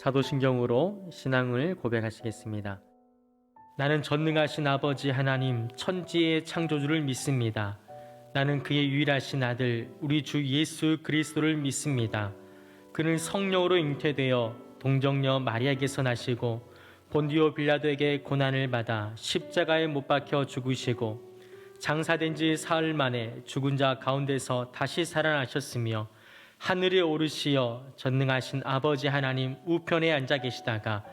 사도신경으로 신앙을 고백하시겠습니다. 나는 전능하신 아버지 하나님 천지의 창조주를 믿습니다. 나는 그의 유일하신 아들 우리 주 예수 그리스도를 믿습니다. 그는 성령으로 잉태되어 동정녀 마리아에게서 나시고 본디오 빌라도에게 고난을 받아 십자가에 못 박혀 죽으시고 장사된 지 사흘 만에 죽은 자 가운데서 다시 살아나셨으며 하늘에 오르시어 전능하신 아버지 하나님 우편에 앉아 계시다가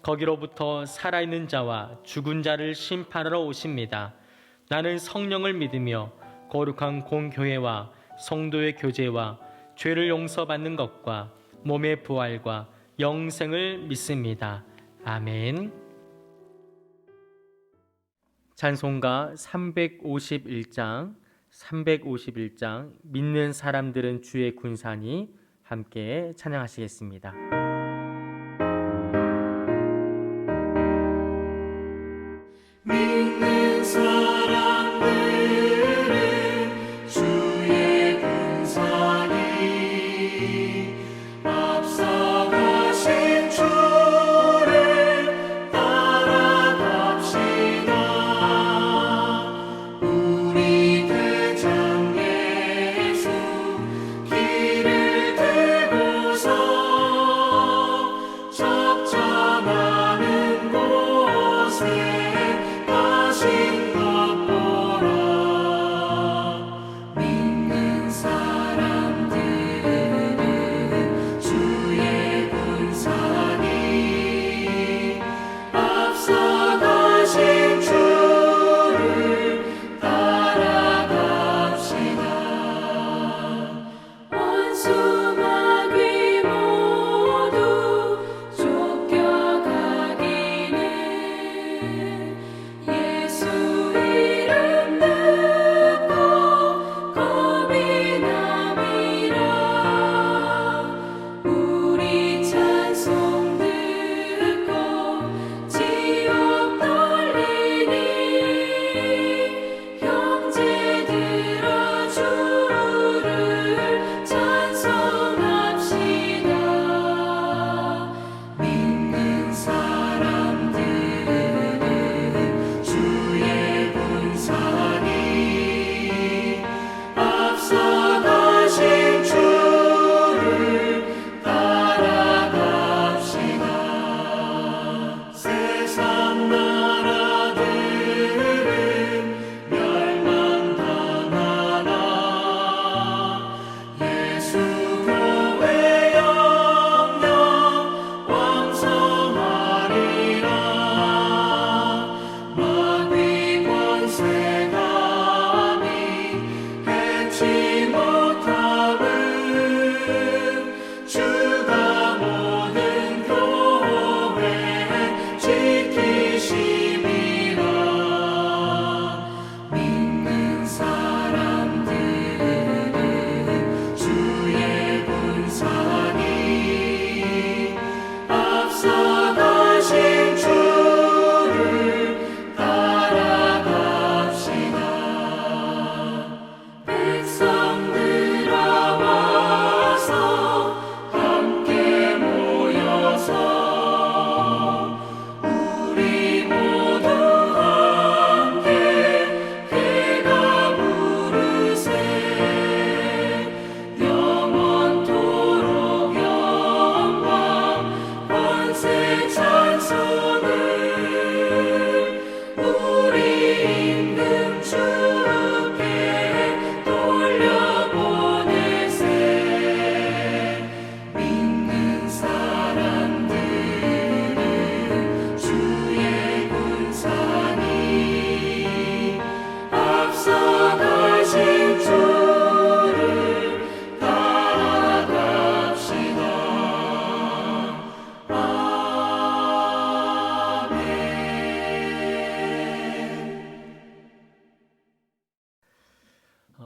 거기로부터 살아있는 자와 죽은 자를 심판하러 오십니다. 나는 성령을 믿으며 거룩한 공교회와 성도의 교제와 죄를 용서받는 것과 몸의 부활과 영생을 믿습니다. 아멘. 찬송가 351장 믿는 사람들은 주의 군사니 함께 찬양하시겠습니다. 믿는 사람들은 주의 군사니 앞서가신 주를 따라갑시다. 우리 대장 예수 길을 들고서 적잖아는 곳에 가신 것 보라. 믿는 사람들은 주의 군사니 앞서가신 주를 따라갑시다. 원수 마귀 모두 쫓겨가기는 예수 이름 듣고 겁이 남이라. 우리 찬송 듣고 지옥 떨리니 형제들아 주를 찬송합시다. 믿는 사람들은 주의 군사니 앞서가신 주를 따라갑시다. 세상 나라들은 멸망당하나 예수 교회 영영 왕성하리라. 마귀 권세 감히 해치 못함은 주가 모든 교회 지키심이라. 믿는 사람들은 주의 군사니 앞서가신 주를 따라갑시다. 백성들아 와서 함께 모여서 우리 모두 함께 회가 부르세. 영원토록 영광 권세 찬송을 우리 임금 주께 돌려보내세. 믿는 사람들은 주의 군사니 앞서가신 주를 따라갑시다.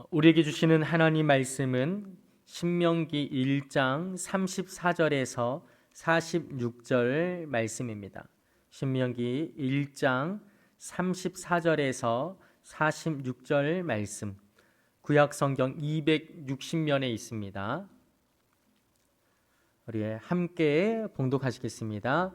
우리에게 주시는 하나님 말씀은 신명기 1장 34절에서 46절 말씀입니다. 신명기 1장 34절에서 46절 말씀, 구약 성경 260면에 있습니다. 우리 함께 봉독하시겠습니다.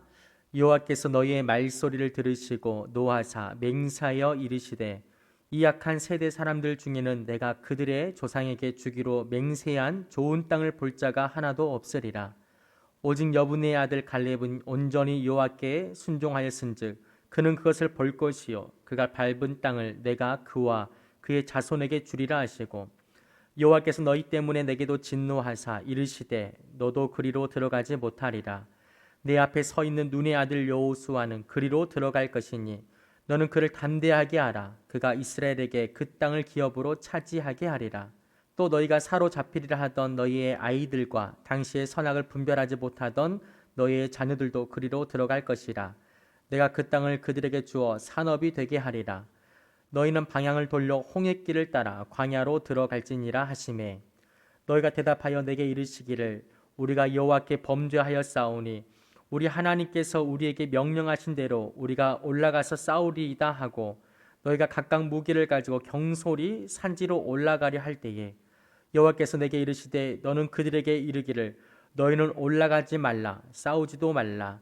여호와께서 너희의 말소리를 들으시고 노하사 맹세하여 이르시되 이 악한 세대 사람들 중에는 내가 그들의 조상에게 주기로 맹세한 좋은 땅을 볼 자가 하나도 없으리라. 오직 여분의 아들 갈렙은 온전히 여호와께 순종하였은즉 그는 그것을 볼 것이요 그가 밟은 땅을 내가 그와 그의 자손에게 주리라 하시고 여호와께서 너희 때문에 내게도 진노하사 이르시되 너도 그리로 들어가지 못하리라. 내 앞에 서 있는 눈의 아들 여호수아는 그리로 들어갈 것이니 너는 그를 담대하게 하라. 그가 이스라엘에게 그 땅을 기업으로 차지하게 하리라. 또 너희가 사로잡히리라 하던 너희의 아이들과 당시의 선악을 분별하지 못하던 너희의 자녀들도 그리로 들어갈 것이라. 내가 그 땅을 그들에게 주어 산업이 되게 하리라. 너희는 방향을 돌려 홍해길을 따라 광야로 들어갈지니라 하시매 너희가 대답하여 내게 이르시기를 우리가 여호와께 범죄하였사오니 우리 하나님께서 우리에게 명령하신 대로 우리가 올라가서 싸우리이다 하고 너희가 각각 무기를 가지고 경솔히 산지로 올라가려 할 때에 여호와께서 내게 이르시되 너는 그들에게 이르기를 너희는 올라가지 말라 싸우지도 말라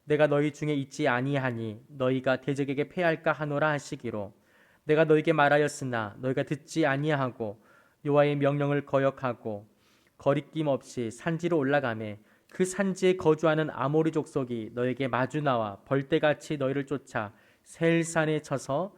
내가 너희 중에 있지 아니하니 너희가 대적에게 패할까 하노라 하시기로 내가 너희에게 말하였으나 너희가 듣지 아니하고 여호와의 명령을 거역하고 거리낌 없이 산지로 올라가매 그 산지에 거주하는 아모리 족속이 너에게 마주 나와 벌떼같이 너희를 쫓아 셀산에 쳐서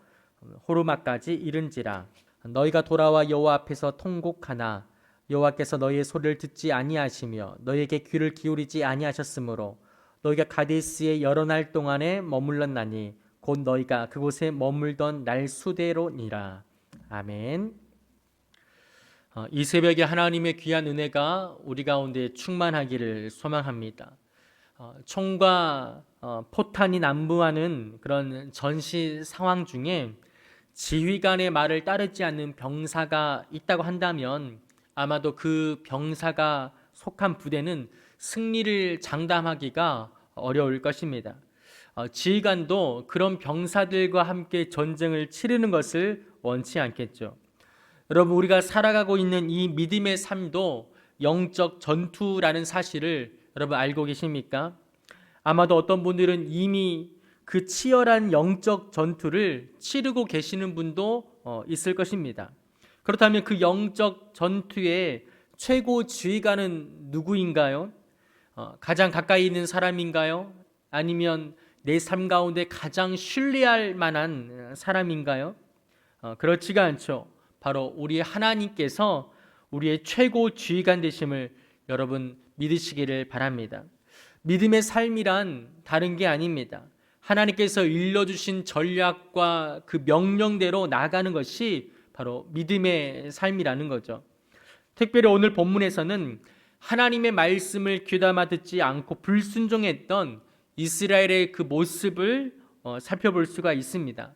호르마까지 이른지라. 너희가 돌아와 여호와 앞에서 통곡하나 여호와께서 너희의 소리를 듣지 아니하시며 너희에게 귀를 기울이지 아니하셨으므로 너희가 가데스에 여러 날 동안에 머물렀나니 곧 너희가 그곳에 머물던 날 수대로니라. 아멘. 이 새벽에 하나님의 귀한 은혜가 우리 가운데 충만하기를 소망합니다. 총과 포탄이 난무하는 그런 전시 상황 중에 지휘관의 말을 따르지 않는 병사가 있다고 한다면 아마도 그 병사가 속한 부대는 승리를 장담하기가 어려울 것입니다. 지휘관도 그런 병사들과 함께 전쟁을 치르는 것을 원치 않겠죠. 여러분, 우리가 살아가고 있는 이 믿음의 삶도 영적 전투라는 사실을 여러분 알고 계십니까? 아마도 어떤 분들은 이미 그 치열한 영적 전투를 치르고 계시는 분도 있을 것입니다. 그렇다면 그 영적 전투의 최고 지휘관은 누구인가요? 가장 가까이 있는 사람인가요? 아니면 내 삶 가운데 가장 신뢰할 만한 사람인가요? 그렇지가 않죠. 바로 우리 하나님께서 우리의 최고 지휘관 되심을 여러분 믿으시기를 바랍니다. 믿음의 삶이란 다른 게 아닙니다. 하나님께서 일러주신 전략과 그 명령대로 나아가는 것이 바로 믿음의 삶이라는 거죠. 특별히 오늘 본문에서는 하나님의 말씀을 귀담아 듣지 않고 불순종했던 이스라엘의 그 모습을 살펴볼 수가 있습니다.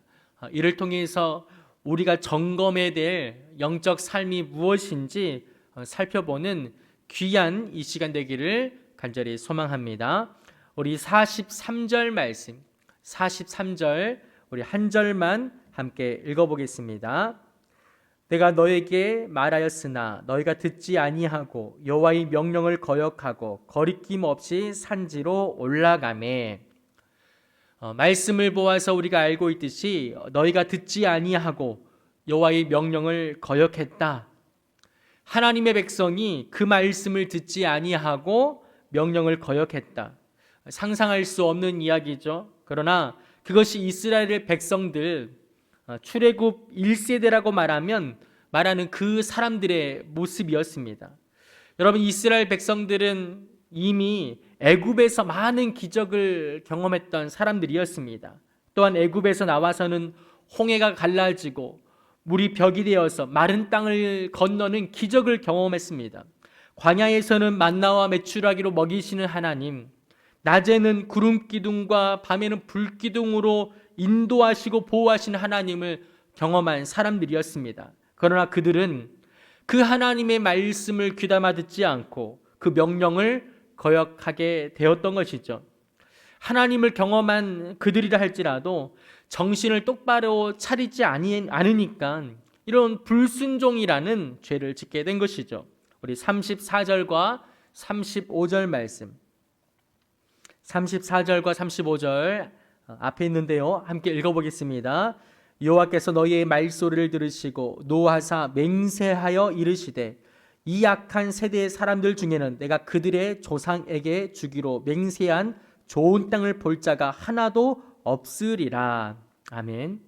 이를 통해서 우리가 점검해야 될 영적 삶이 무엇인지 살펴보는 귀한 이 시간 되기를 간절히 소망합니다. 우리 43절 말씀, 43절 우리 한 절만 함께 읽어보겠습니다. 내가 너에게 말하였으나 너희가 듣지 아니하고 여호와의 명령을 거역하고 거리낌 없이 산지로 올라가매. 말씀을 보아서 우리가 알고 있듯이 너희가 듣지 아니하고 여호와의 명령을 거역했다. 하나님의 백성이 그 말씀을 듣지 아니하고 명령을 거역했다. 상상할 수 없는 이야기죠. 그러나 그것이 이스라엘 백성들 출애굽 1세대라고 말하는 그 사람들의 모습이었습니다. 여러분, 이스라엘 백성들은 이미 애굽에서 많은 기적을 경험했던 사람들이었습니다. 또한 애굽에서 나와서는 홍해가 갈라지고 물이 벽이 되어서 마른 땅을 건너는 기적을 경험했습니다. 광야에서는 만나와 메추라기로 먹이시는 하나님, 낮에는 구름 기둥과 밤에는 불 기둥으로 인도하시고 보호하시는 하나님을 경험한 사람들이었습니다. 그러나 그들은 그 하나님의 말씀을 귀담아 듣지 않고 그 명령을 거역하게 되었던 것이죠. 하나님을 경험한 그들이라 할지라도 정신을 똑바로 차리지 않으니까 이런 불순종이라는 죄를 짓게 된 것이죠. 우리 34절과 35절 말씀, 34절과 35절 앞에 있는데요. 함께 읽어보겠습니다. 여호와께서 너희의 말소리를 들으시고 노하사 맹세하여 이르시되 이 악한 세대의 사람들 중에는 내가 그들의 조상에게 주기로 맹세한 좋은 땅을 볼 자가 하나도 없으리라. 아멘.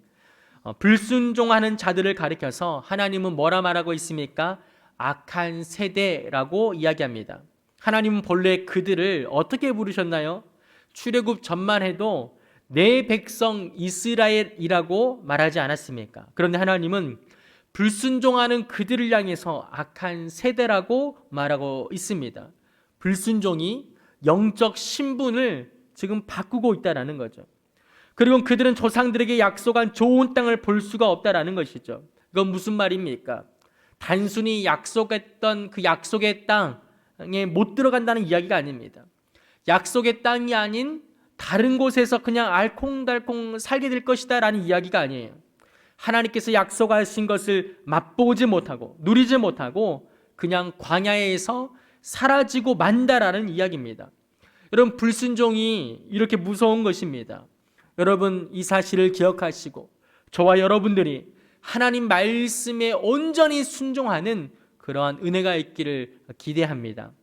불순종하는 자들을 가리켜서 하나님은 뭐라 말하고 있습니까? 악한 세대라고 이야기합니다. 하나님은 본래 그들을 어떻게 부르셨나요? 출애굽 전만 해도 내 백성 이스라엘이라고 말하지 않았습니까? 그런데 하나님은 불순종하는 그들을 향해서 악한 세대라고 말하고 있습니다. 불순종이 영적 신분을 지금 바꾸고 있다는 거죠. 그리고 그들은 조상들에게 약속한 좋은 땅을 볼 수가 없다는 것이죠. 이건 무슨 말입니까? 단순히 약속했던 그 약속의 땅에 못 들어간다는 이야기가 아닙니다. 약속의 땅이 아닌 다른 곳에서 그냥 알콩달콩 살게 될 것이다 라는 이야기가 아니에요. 하나님께서 약속하신 것을 맛보지 못하고 누리지 못하고 그냥 광야에서 사라지고 만다라는 이야기입니다. 여러분, 불순종이 이렇게 무서운 것입니다. 여러분, 이 사실을 기억하시고 저와 여러분들이 하나님 말씀에 온전히 순종하는 그러한 은혜가 있기를 기대합니다.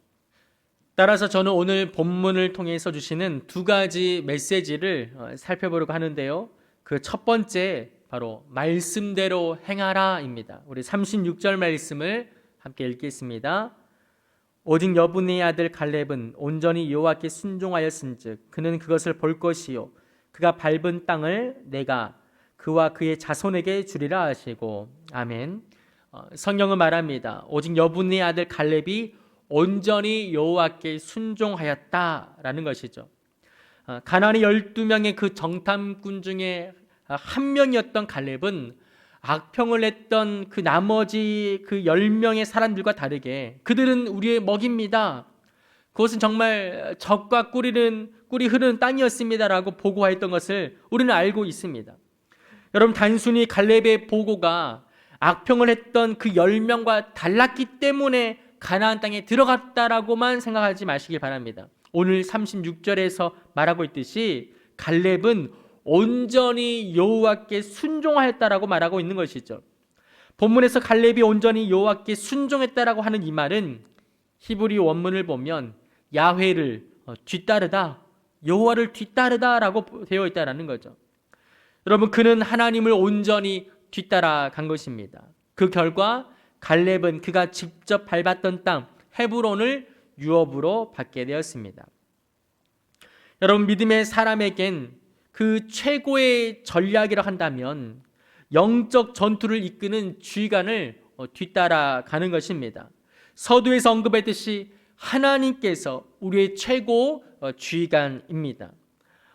따라서 저는 오늘 본문을 통해서 주시는 두 가지 메시지를 살펴보려고 하는데요. 그 첫 번째 바로 말씀대로 행하라입니다. 우리 36절 말씀을 함께 읽겠습니다. 오직 여분의 아들 갈렙은 온전히 여호와께 순종하였은즉 그는 그것을 볼 것이요 그가 밟은 땅을 내가 그와 그의 자손에게 주리라 하시고. 아멘. 성경은 말합니다. 오직 여분의 아들 갈렙이 온전히 여호와께 순종하였다라는 것이죠. 가나안의 12명의 그 정탐꾼 중에 한 명이었던 갈렙은 악평을 했던 그 나머지 그 10명의 사람들과 다르게 그들은 우리의 먹입니다. 그것은 정말 젖과 꿀이 흐르는 땅이었습니다라고 보고하였던 것을 우리는 알고 있습니다. 여러분, 단순히 갈렙의 보고가 악평을 했던 그 10명과 달랐기 때문에 가나안 땅에 들어갔다라고만 생각하지 마시길 바랍니다. 오늘 36절에서 말하고 있듯이 갈렙은 온전히 여호와께 순종하였다라고 말하고 있는 것이죠. 본문에서 갈렙이 온전히 여호와께 순종했다라고 하는 이 말은 히브리 원문을 보면 야훼를 뒤따르다, 여호와를 뒤따르다라고 되어 있다라는 거죠. 여러분, 그는 하나님을 온전히 뒤따라간 것입니다. 그 결과 갈렙은 그가 직접 밟았던 땅 헤브론을 유업으로 받게 되었습니다. 여러분, 믿음의 사람에겐 그 최고의 전략이라 한다면 영적 전투를 이끄는 지휘관을 뒤따라가는 것입니다. 서두에서 언급했듯이 하나님께서 우리의 최고 지휘관입니다.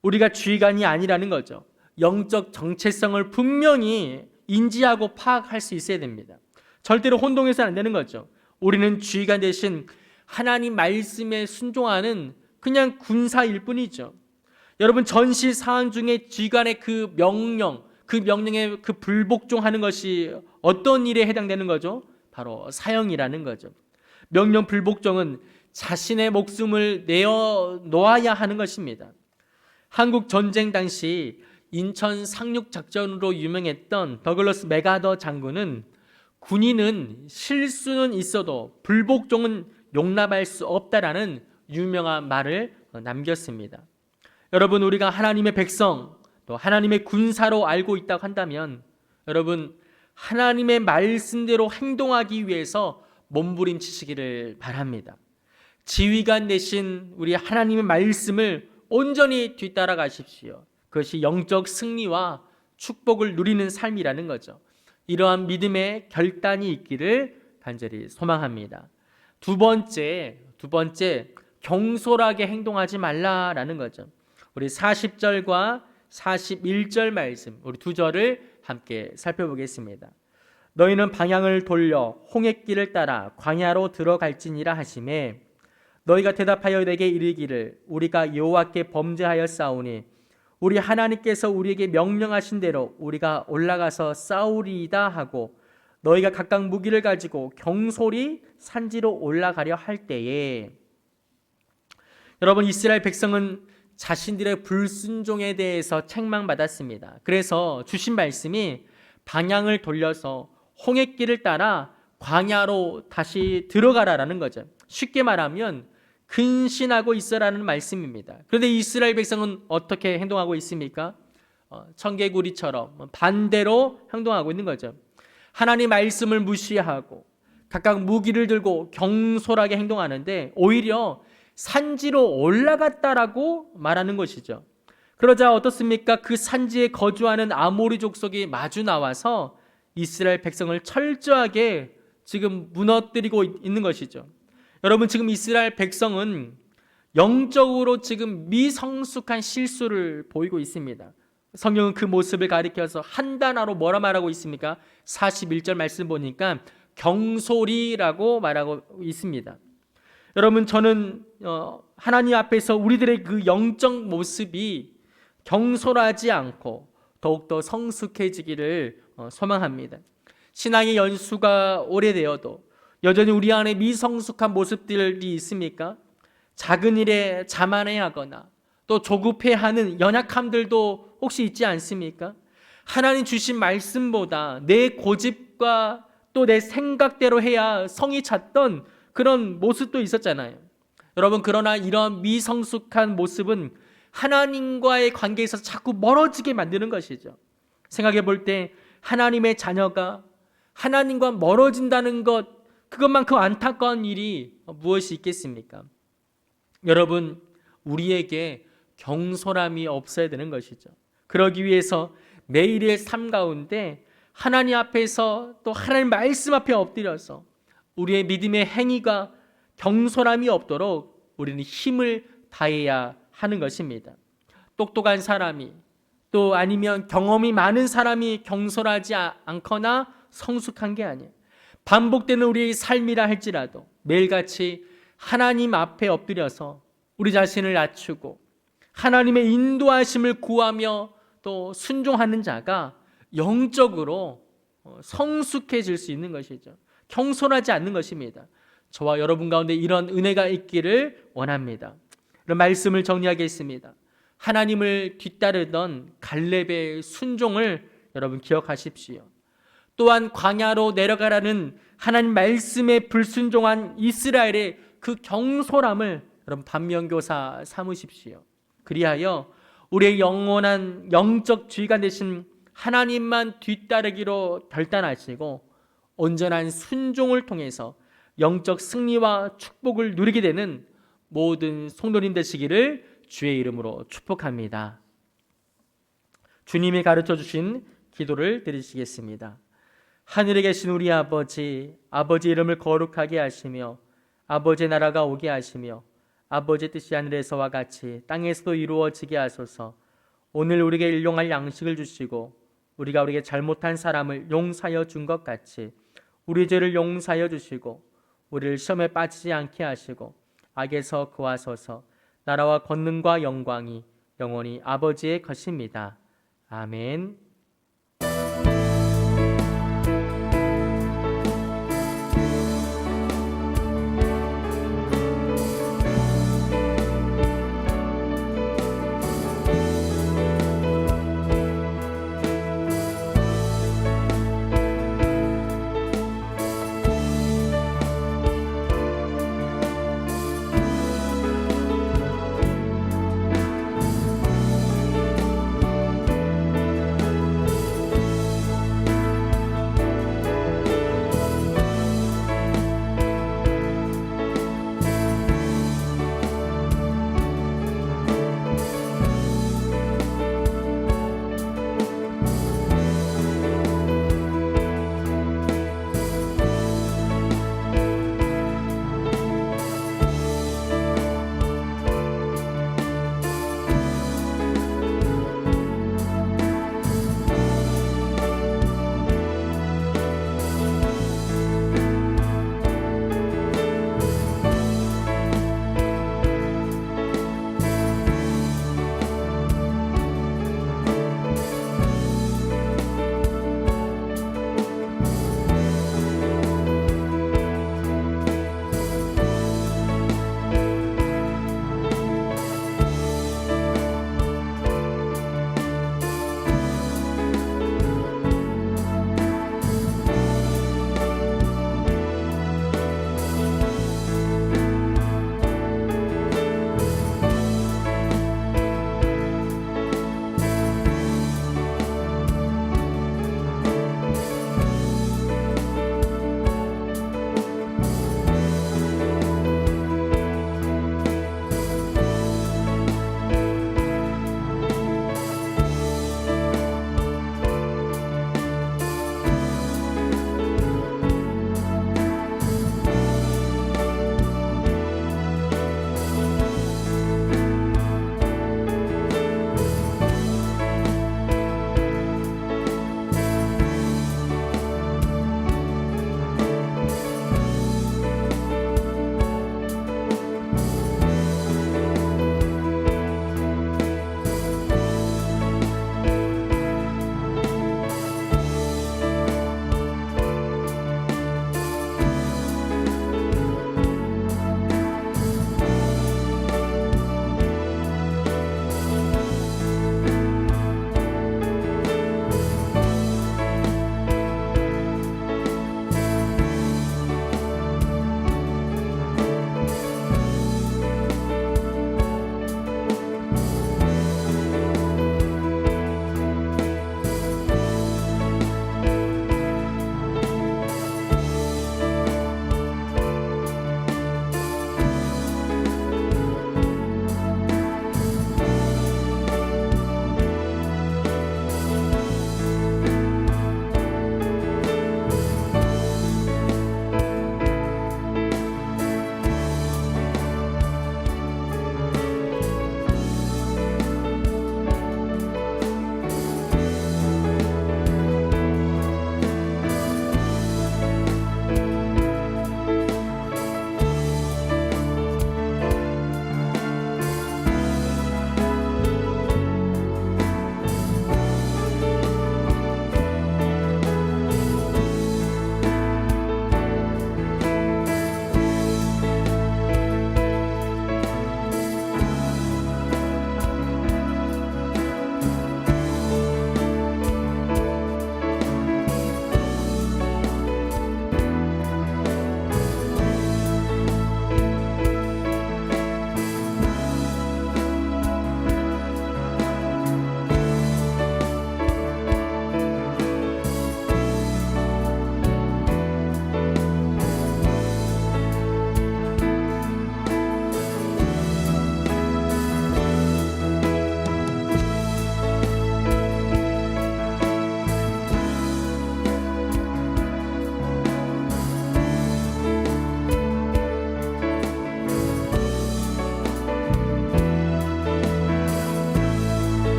우리가 지휘관이 아니라는 거죠. 영적 정체성을 분명히 인지하고 파악할 수 있어야 됩니다. 절대로 혼동해서는 안 되는 거죠. 우리는 지휘관 대신 하나님 말씀에 순종하는 그냥 군사일 뿐이죠. 여러분, 전시 사항 중에 지휘관의 그 명령에 그 불복종하는 것이 어떤 일에 해당되는 거죠? 바로 사형이라는 거죠. 명령 불복종은 자신의 목숨을 내어놓아야 하는 것입니다. 한국 전쟁 당시 인천 상륙 작전으로 유명했던 더글러스 맥아더 장군은 군인은 실수는 있어도 불복종은 용납할 수 없다라는 유명한 말을 남겼습니다. 여러분, 우리가 하나님의 백성 또 하나님의 군사로 알고 있다고 한다면 여러분, 하나님의 말씀대로 행동하기 위해서 몸부림치시기를 바랍니다. 지휘관 대신 우리 하나님의 말씀을 온전히 뒤따라 가십시오. 그것이 영적 승리와 축복을 누리는 삶이라는 거죠. 이러한 믿음의 결단이 있기를 간절히 소망합니다. 두 번째, 경솔하게 행동하지 말라라는 거죠. 우리 40절과 41절 말씀, 우리 두 절을 함께 살펴보겠습니다. 너희는 방향을 돌려 홍해길을 따라 광야로 들어갈지니라 하시매 너희가 대답하여 내게 이르기를 우리가 여호와께 범죄하였사오니 우리 하나님께서 우리에게 명령하신 대로 우리가 올라가서 싸우리이다 하고 너희가 각각 무기를 가지고 경솔히 산지로 올라가려 할 때에. 여러분, 이스라엘 백성은 자신들의 불순종에 대해서 책망받았습니다. 그래서 주신 말씀이 방향을 돌려서 홍해길을 따라 광야로 다시 들어가라라는 거죠. 쉽게 말하면 근신하고 있어라는 말씀입니다. 그런데 이스라엘 백성은 어떻게 행동하고 있습니까? 청개구리처럼 반대로 행동하고 있는 거죠. 하나님 말씀을 무시하고 각각 무기를 들고 경솔하게 행동하는데 오히려 산지로 올라갔다라고 말하는 것이죠. 그러자 어떻습니까? 그 산지에 거주하는 아모리 족속이 마주 나와서 이스라엘 백성을 철저하게 지금 무너뜨리고 있는 것이죠. 여러분, 지금 이스라엘 백성은 영적으로 지금 미성숙한 실수를 보이고 있습니다. 성경은 그 모습을 가리켜서 한 단어로 뭐라 말하고 있습니까? 41절 말씀 보니까 경솔이라고 말하고 있습니다. 여러분, 저는 하나님 앞에서 우리들의 그 영적 모습이 경솔하지 않고 더욱더 성숙해지기를 소망합니다. 신앙의 연수가 오래되어도 여전히 우리 안에 미성숙한 모습들이 있습니까? 작은 일에 자만해하거나 또 조급해하는 연약함들도 혹시 있지 않습니까? 하나님 주신 말씀보다 내 고집과 또 내 생각대로 해야 성이 찼던 그런 모습도 있었잖아요. 여러분, 그러나 이런 미성숙한 모습은 하나님과의 관계에서 자꾸 멀어지게 만드는 것이죠. 생각해 볼 때 하나님의 자녀가 하나님과 멀어진다는 것, 그것만큼 안타까운 일이 무엇이 있겠습니까? 여러분, 우리에게 경솔함이 없어야 되는 것이죠. 그러기 위해서 매일의 삶 가운데 하나님 앞에서 또 하나님 말씀 앞에 엎드려서 우리의 믿음의 행위가 경솔함이 없도록 우리는 힘을 다해야 하는 것입니다. 똑똑한 사람이 또 아니면 경험이 많은 사람이 경솔하지 않거나 성숙한 게 아니에요. 반복되는 우리의 삶이라 할지라도 매일같이 하나님 앞에 엎드려서 우리 자신을 낮추고 하나님의 인도하심을 구하며 또 순종하는 자가 영적으로 성숙해질 수 있는 것이죠. 경솔하지 않는 것입니다. 저와 여러분 가운데 이런 은혜가 있기를 원합니다. 이런 말씀을 정리하겠습니다. 하나님을 뒤따르던 갈렙의 순종을 여러분 기억하십시오. 또한 광야로 내려가라는 하나님 말씀에 불순종한 이스라엘의 그 경솔함을 여러분 반면교사 삼으십시오. 그리하여 우리의 영원한 영적 지휘관 되신 하나님만 뒤따르기로 결단하시고 온전한 순종을 통해서 영적 승리와 축복을 누리게 되는 모든 성도님 되시기를 주의 이름으로 축복합니다. 주님이 가르쳐 주신 기도를 드리시겠습니다. 하늘에 계신 우리 아버지, 아버지 이름을 거룩하게 하시며 아버지의 나라가 오게 하시며 아버지의 뜻이 하늘에서와 같이 땅에서도 이루어지게 하소서. 오늘 우리에게 일용할 양식을 주시고 우리가 우리에게 잘못한 사람을 용서하여 준 것 같이 우리 죄를 용서하여 주시고 우리를 시험에 빠지지 않게 하시고 악에서 구하소서. 나라와 권능과 영광이 영원히 아버지의 것입니다. 아멘.